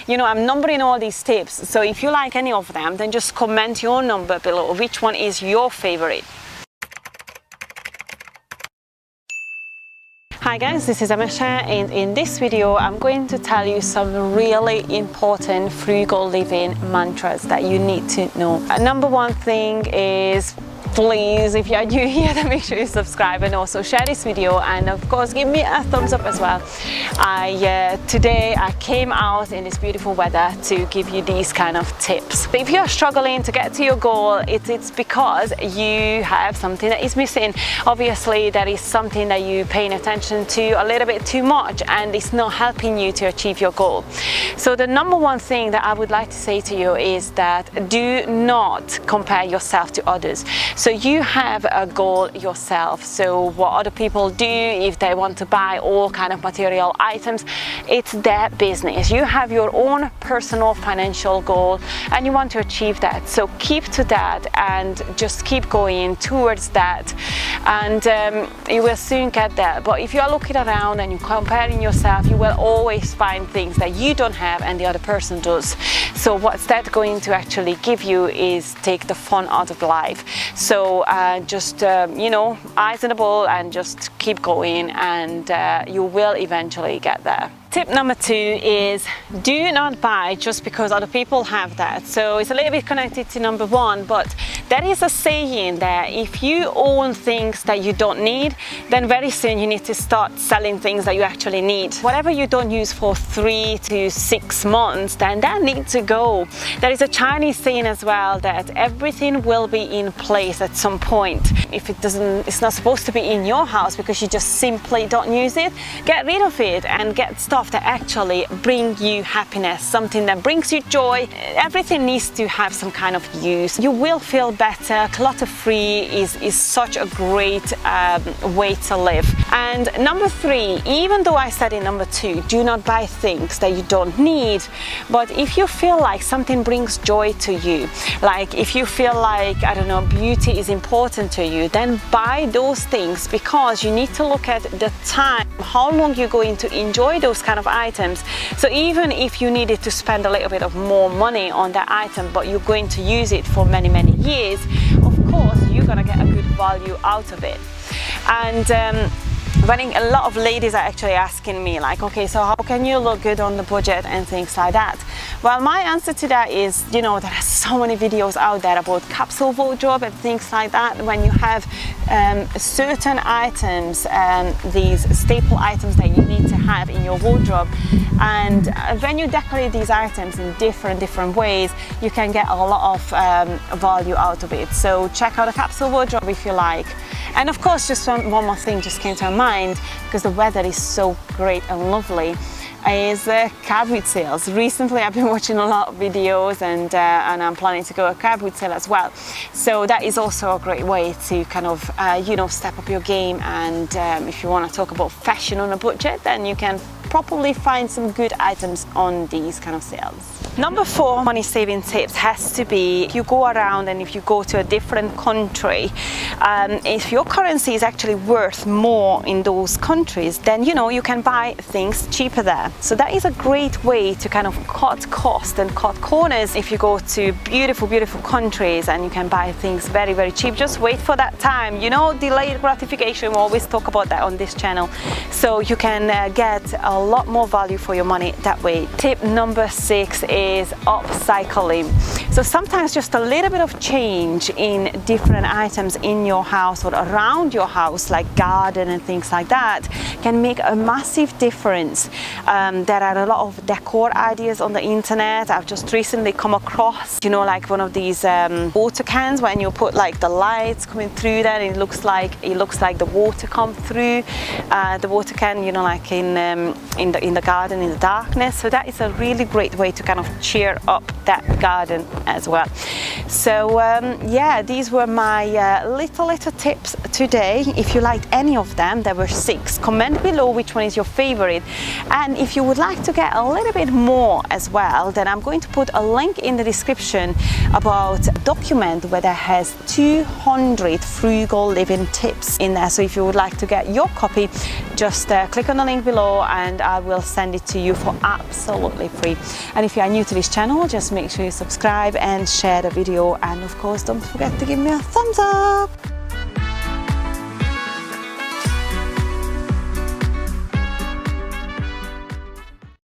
you know, I'm numbering all these tips. So if you like any of them, then just comment your number below. Which one is your favorite? Hi guys, this is Amesha, and in this video I'm going to tell you some really important frugal living mantras that you need to know. Number one thing is, please, if you're new here, then make sure you subscribe and also share this video, and of course give me a thumbs up as well. Today I came out in this beautiful weather to give you these kind of tips. If you're struggling to get to your goal, it's because you have something that is missing. Obviously there is something that you're paying attention to a little bit too much and it's not helping you to achieve your goal. So the number one thing that I would like to say to you is that do not compare yourself to others. So you have a goal yourself. So what other people do, if they want to buy all kind of material items, it's their business. You have your own personal financial goal and you want to achieve that. So keep to that and just keep going towards that, and you will soon get there. But if you are looking around and you're comparing yourself, you will always find things that you don't have and the other person does. So what's that going to actually give you is take the fun out of life. So just you know, eyes on the ball and just keep going, and you will eventually get there. Tip number two is do not buy just because other people have that. So it's a little bit connected to number one, but there is a saying that if you own things that you don't need, then very soon you need to start selling things that you actually need. Whatever you don't use for 3 to 6 months, then that needs to go. There is a Chinese saying as well that everything will be in place at some point. If it's not supposed to be in your house because you just simply don't use it, get rid of it and get stuff that actually bring you happiness, something that brings you joy. Everything needs to have some kind of use. You will feel better. Clutter-free is such a great way to live. And number three, even though I said in number two, do not buy things that you don't need, but if you feel like something brings joy to you, like if you feel like, I don't know, beauty is important to you, then buy those things, because you need to look at the time, how long you're going to enjoy those kind of items. So even if you needed to spend a little bit of more money on that item, but you're going to use it for many years, of course you're gonna get a good value out of it. And a lot of ladies are actually asking me like, okay, so how can you look good on the budget and things like that? Well, my answer to that is, you know, there are so many videos out there about capsule wardrobe and things like that. When you have certain items, these staple items that you need to have in your wardrobe, and when you decorate these items in different ways, you can get a lot of value out of it. So check out a capsule wardrobe if you like. And of course, just one more thing just came to my mind, because the weather is so great and lovely, is cab with sales. Recently I've been watching a lot of videos, and I'm planning to go a cab with sale as well. So that is also a great way to kind of you know, step up your game, and if you want to talk about fashion on a budget, then you can probably find some good items on these kind of sales. Number four money saving tips has to be, if you go around and if you go to a different country, if your currency is actually worth more in those countries, then you know you can buy things cheaper there. So that is a great way to kind of cut costs and cut corners. If you go to beautiful countries and you can buy things very cheap, just wait for that time. You know, delayed gratification, we always talk about that on this channel. So you can get a lot more value for your money that way. Tip number 6 is upcycling. So sometimes just a little bit of change in different items in your house or around your house, like garden and things like that, can make a massive difference. There are a lot of decor ideas on the internet. I've just recently come across, you know, like one of these water cans, when you put like the lights coming through there, it looks like the water come through the water can, you know, like in the garden in the darkness. So that is a really great way to kind of cheer up that garden as well. So yeah, these were my little tips today. If you liked any of them, there were 6. Comment below which one is your favorite, and if you would like to get a little bit more as well, then I'm going to put a link in the description about a document where there has 200 frugal living tips in there. So if you would like to get your copy, just click on the link below and I will send it to you for absolutely free. And if you are new to this channel, just make sure you subscribe and share the video, and of course don't forget to give me a thumbs up.